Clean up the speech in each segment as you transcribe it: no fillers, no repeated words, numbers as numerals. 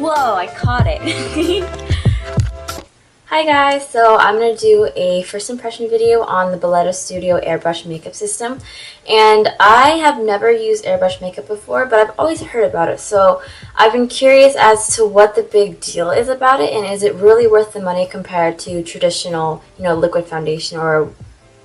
Whoa, I caught it. Hi guys, so I'm going to do a first impression video on the Belletto Studio Airbrush makeup system. And I have never used airbrush makeup before, but I've always heard about it. So I've been curious as to what the big deal is about it, and is it really worth the money compared to traditional, liquid foundation or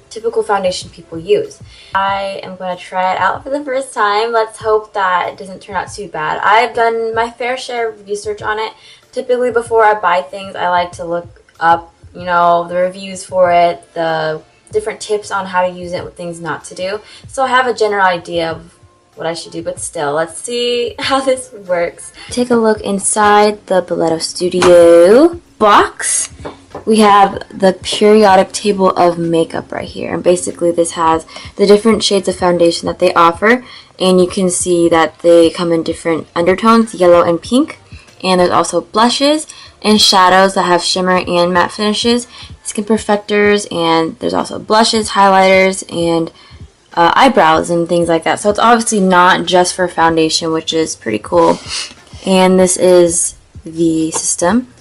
typical foundation people use. I am going to try it out for the first time. Let's hope that it doesn't turn out too bad. I've done my fair share of research on it. Typically before I buy things, I like to look up, the reviews for it, the different tips on how to use it, what things not to do. So I have a general idea of what I should do, but still, let's see how this works. Take a look inside the Belletto Studio box. We have the periodic table of makeup right here, and basically this has the different shades of foundation that they offer, and you can see that they come in different undertones, yellow and pink, and there's also blushes and shadows that have shimmer and matte finishes, skin perfectors, and there's also blushes, highlighters, and eyebrows and things like that. So it's obviously not just for foundation, which is pretty cool. And this is the system,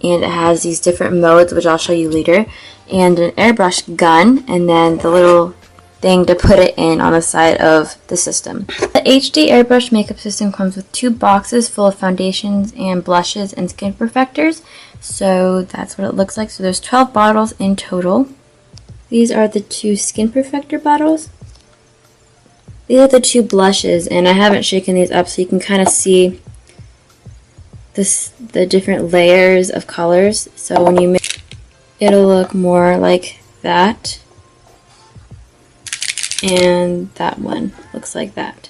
and it has these different modes, which I'll show you later, and an airbrush gun, and then the little thing to put it in on the side of the system. The HD airbrush makeup system comes with 2 boxes full of foundations and blushes and skin perfectors. So that's what it looks like. So there's 12 bottles in total. These are the 2 skin perfector bottles. These are the 2 blushes, and I haven't shaken these up so you can kind of see the different layers of colors. So when you mix, it'll look more like that, and that one looks like that.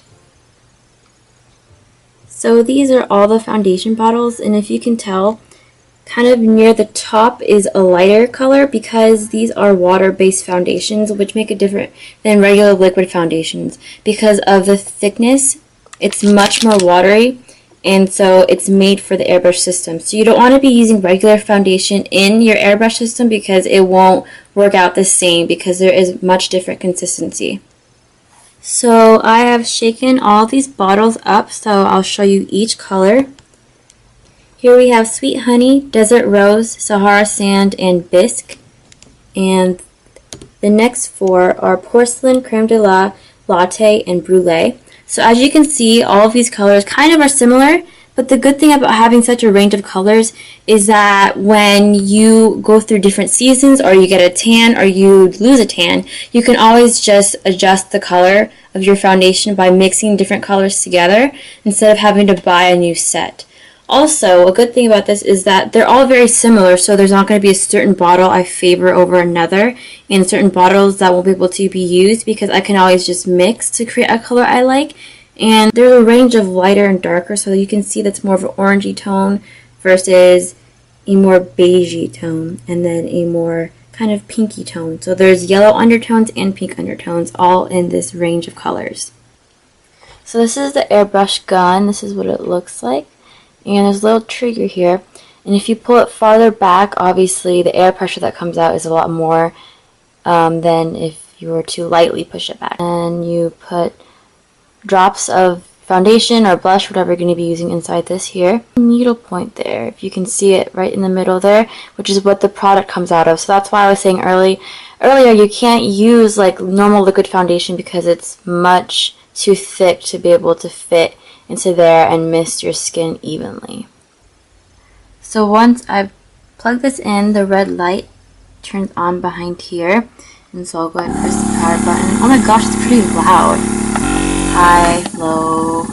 So these are all the foundation bottles, and if you can tell, kind of near the top is a lighter color because these are water-based foundations, which make it different than regular liquid foundations. Because of the thickness, it's much more watery, and so it's made for the airbrush system. So you don't want to be using regular foundation in your airbrush system because it won't work out the same, because there is much different consistency. So I have shaken all these bottles up, so I'll show you each color. Here we have Sweet Honey, Desert Rose, Sahara Sand, and Bisque. And the next 4 are Porcelain, Creme de la, Latte, and Brulee. So as you can see, all of these colors kind of are similar, but the good thing about having such a range of colors is that when you go through different seasons, or you get a tan, or you lose a tan, you can always just adjust the color of your foundation by mixing different colors together instead of having to buy a new set. Also, a good thing about this is that they're all very similar, so there's not going to be a certain bottle I favor over another, and certain bottles that won't be able to be used, because I can always just mix to create a color I like. And there's a range of lighter and darker, so you can see that's more of an orangey tone versus a more beigey tone, and then a more kind of pinky tone. So there's yellow undertones and pink undertones all in this range of colors. So this is the airbrush gun. This is what it looks like. And there's a little trigger here, and if you pull it farther back, obviously the air pressure that comes out is a lot more than if you were to lightly push it back. And you put drops of foundation or blush, whatever you're going to be using, inside this here. Needle point there, if you can see it right in the middle there, which is what the product comes out of. So that's why I was saying earlier you can't use like normal liquid foundation because it's much too thick to be able to fit into there and mist your skin evenly. So once I've plugged this in, the red light turns on behind here, and so I'll go ahead and press the power button. Oh my gosh, it's pretty loud. High, low.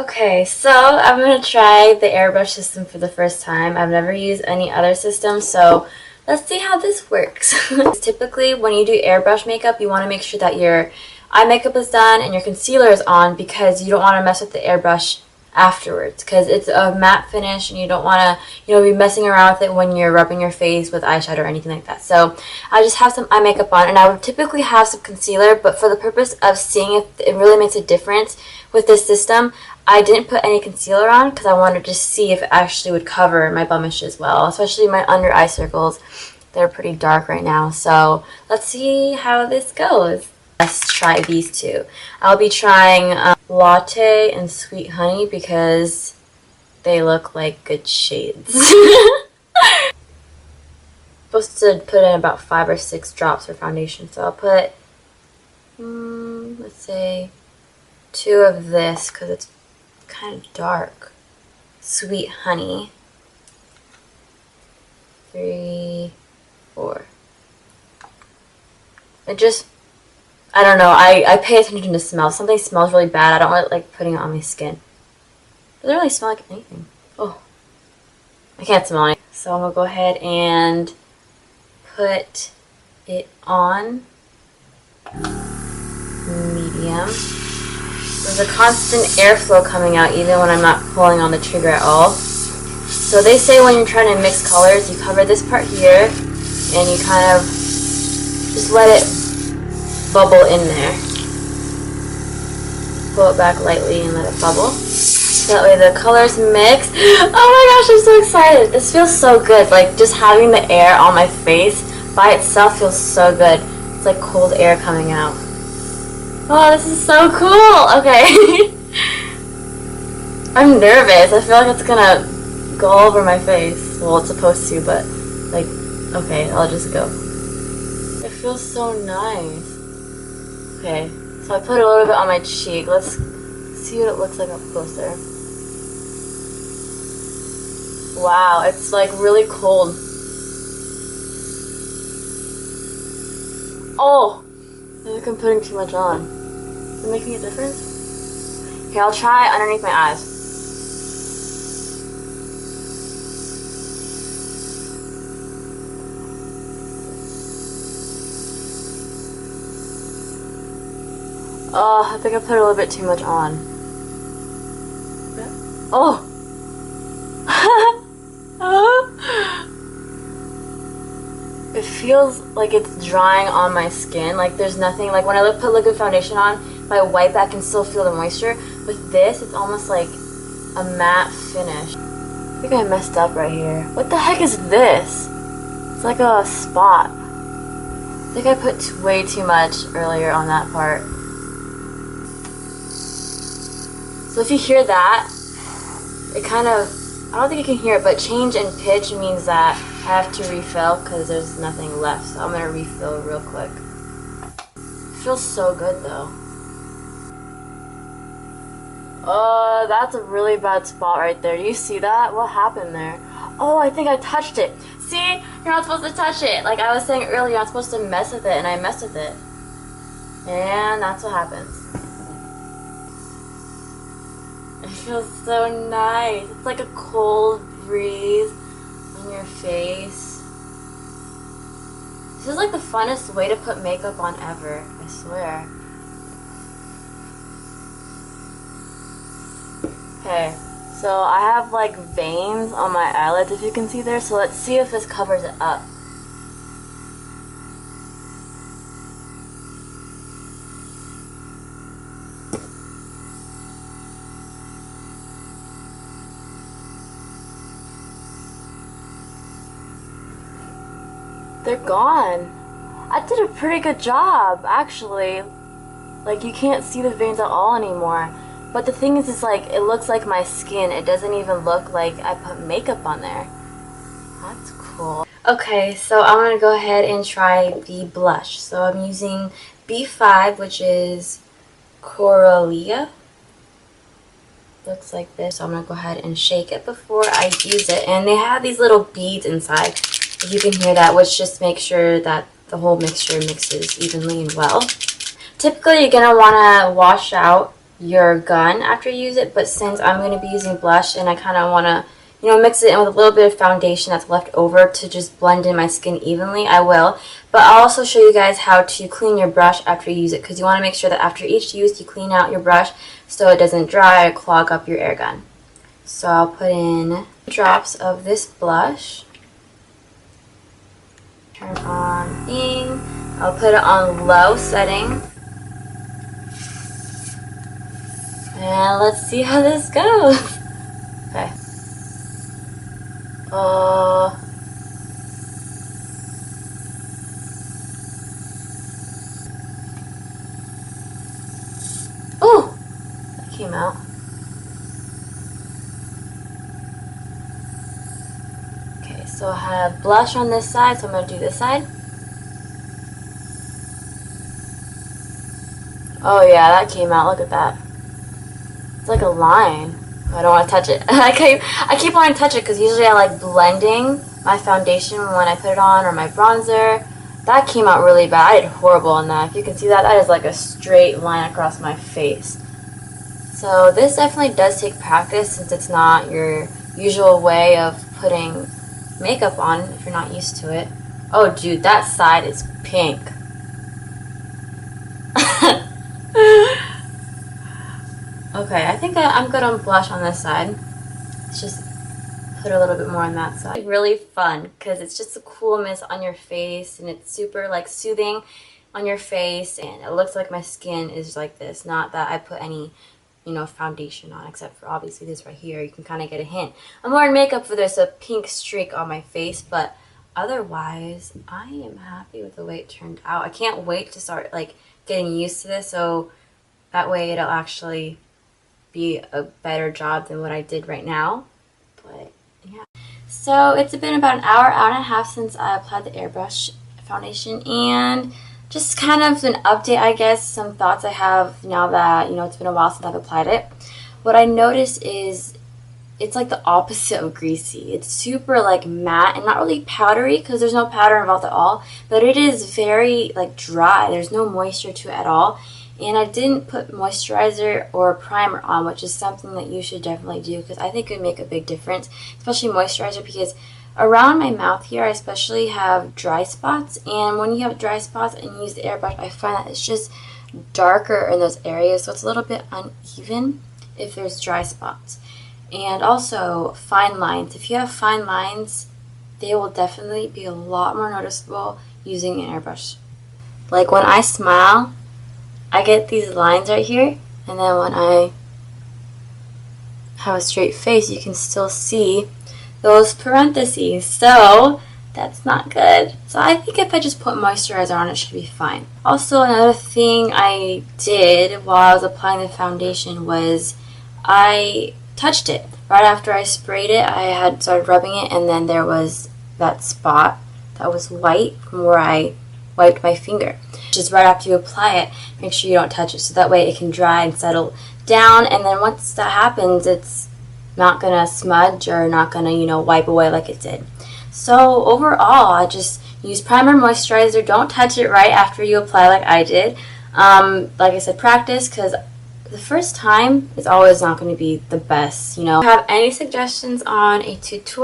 Okay, so I'm going to try the airbrush system for the first time. I've never used any other system, so let's see how this works. Typically, when you do airbrush makeup, you want to make sure that your eye makeup is done and your concealer is on, because you don't want to mess with the airbrush afterwards, because it's a matte finish and you don't want to be messing around with it when you're rubbing your face with eyeshadow or anything like that. So I just have some eye makeup on, and I would typically have some concealer, but for the purpose of seeing if it really makes a difference with this system, I didn't put any concealer on because I wanted to see if it actually would cover my blemish as well, especially my under eye circles. They're pretty dark right now, so let's see how this goes. Let's try these 2. I'll be trying Latte and Sweet Honey because they look like good shades. Supposed to put in about 5 or 6 drops for foundation, so I'll put, let's say 2 of this because it's kind of dark. Sweet honey. 3, 4. It just, I don't know, I pay attention to smell. If something smells really bad, I don't like putting it on my skin. It doesn't really smell like anything. Oh, I can't smell anything. So I'm going to go ahead and put it on medium. There's a constant airflow coming out even when I'm not pulling on the trigger at all. So they say when you're trying to mix colors, you cover this part here and you kind of just let it bubble in there. Pull it back lightly and let it bubble. That way the colors mix. Oh my gosh, I'm so excited. This feels so good. Like just having the air on my face by itself feels so good. It's like cold air coming out. Oh, this is so cool. Okay. I'm nervous. I feel like it's gonna go all over my face. Well, it's supposed to, but like, okay, I'll just go. It feels so nice. Okay, so I put a little bit on my cheek. Let's see what it looks like up closer. Wow, it's like really cold. Oh, I think I'm putting too much on. Is it making a difference? Okay, I'll try underneath my eyes. Oh, I think I put a little bit too much on. Oh! It feels like it's drying on my skin. Like there's nothing, like when I put liquid foundation on, if I wipe, I can still feel the moisture. With this, it's almost like a matte finish. I think I messed up right here. What the heck is this? It's like a spot. I think I put way too much earlier on that part. So if you hear that, it kind of, I don't think you can hear it, but change in pitch means that I have to refill because there's nothing left. So I'm going to refill real quick. It feels so good though. Oh, that's a really bad spot right there. Do you see that? What happened there? Oh, I think I touched it. See? You're not supposed to touch it. Like I was saying earlier, you're not supposed to mess with it, and I messed with it. And that's what happens. It feels so nice. It's like a cold breeze on your face. This is like the funnest way to put makeup on ever, I swear. Okay, so I have like veins on my eyelids, if you can see there, so let's see if this covers it up. They're gone. I did a pretty good job, actually. Like, you can't see the veins at all anymore. But the thing is, it's like, it looks like my skin. It doesn't even look like I put makeup on there. That's cool. Okay, so I'm going to go ahead and try the blush. So I'm using B5, which is Coralia. Looks like this. So I'm going to go ahead and shake it before I use it. And they have these little beads inside. If you can hear that, which just makes sure that the whole mixture mixes evenly and well. Typically, you're going to want to wash out your gun after you use it, but since I'm going to be using blush and I kind of want to, you know, mix it in with a little bit of foundation that's left over to just blend in my skin evenly, I will. But I'll also show you guys how to clean your brush after you use it, because you want to make sure that after each use you clean out your brush so it doesn't dry or clog up your air gun. So I'll put in drops of this blush. Turn on thing. I'll put it on low setting. And let's see how this goes. Okay. Oh! That came out. So I have blush on this side, so I'm going to do this side. Oh yeah, that came out. Look at that. It's like a line. I don't want to touch it. I keep wanting to touch it because usually I like blending my foundation when I put it on, or my bronzer. That came out really bad. I did horrible on that. If you can see that, that is like a straight line across my face. So this definitely does take practice, since it's not your usual way of putting makeup on if you're not used to it. Oh dude, that side is pink. Okay, I think I'm good on blush on this side. Let's just put a little bit more on that side. Really fun because it's just a cool mist on your face, and it's super like soothing on your face, and it looks like my skin is like this. Not that I put any, you know, foundation on, except for obviously this right here. You can kind of get a hint. I'm wearing makeup for there's a pink streak on my face, but otherwise I am happy with the way it turned out. I can't wait to start like getting used to this, so that way it'll actually be a better job than what I did right now. But yeah, so it's been about an hour and a half since I applied the Airbrush foundation, and just kind of an update, I guess, some thoughts I have now that, you know, it's been a while since I've applied it. What I noticed is it's like the opposite of greasy. It's super like matte and not really powdery, because there's no powder involved at all, but it is very like dry. There's no moisture to it at all. And I didn't put moisturizer or primer on, which is something that you should definitely do, because I think it would make a big difference, especially moisturizer, because around my mouth here I especially have dry spots, and when you have dry spots and you use the airbrush, I find that it's just darker in those areas, so it's a little bit uneven if there's dry spots. And also fine lines. If you have fine lines, they will definitely be a lot more noticeable using an airbrush. Like when I smile, I get these lines right here, and then when I have a straight face, you can still see those parentheses, so that's not good. So I think if I just put moisturizer on, it should be fine. Also, another thing I did while I was applying the foundation was I touched it. Right after I sprayed it, I had started rubbing it, and then there was that spot that was white from where I wiped my finger. Just right after you apply it, make sure you don't touch it, so that way it can dry and settle down, and then once that happens, it's not gonna smudge or not gonna, you know, wipe away like it did. So overall, I just use primer, moisturizer. Don't touch it right after you apply like I did. Like I said, practice, because the first time is always not going to be the best, you know. If you have any suggestions on a tutorial